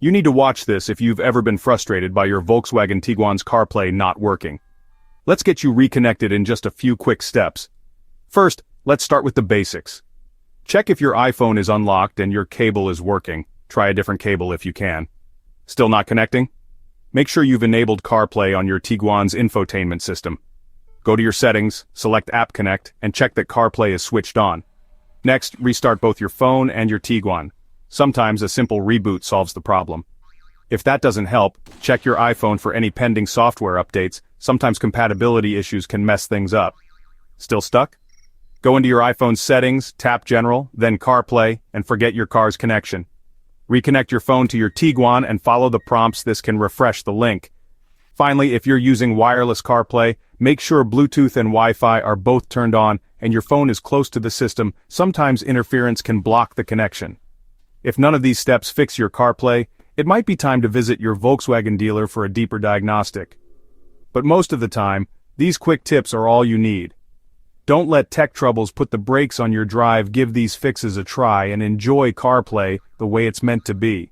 You need to watch this if you've ever been frustrated by your Volkswagen Tiguan's CarPlay not working. Let's get you reconnected in just a few quick steps. First, let's start with the basics. Check if your iPhone is unlocked and your cable is working. Try a different cable if you can. Still not connecting? Make sure you've enabled CarPlay on your Tiguan's infotainment system. Go to your settings, select App Connect, and check that CarPlay is switched on. Next, restart both your phone and your Tiguan. Sometimes a simple reboot solves the problem. If that doesn't help, check your iPhone for any pending software updates. Sometimes compatibility issues can mess things up. Still stuck? Go into your iPhone's settings, tap General, then CarPlay, and forget your car's connection. Reconnect your phone to your Tiguan and follow the prompts. This can refresh the link. Finally, if you're using wireless CarPlay, make sure Bluetooth and Wi-Fi are both turned on and your phone is close to the system. Sometimes interference can block the connection. If none of these steps fix your CarPlay, it might be time to visit your Volkswagen dealer for a deeper diagnostic. But most of the time, these quick tips are all you need. Don't let tech troubles put the brakes on your drive. Give these fixes a try and enjoy CarPlay the way it's meant to be.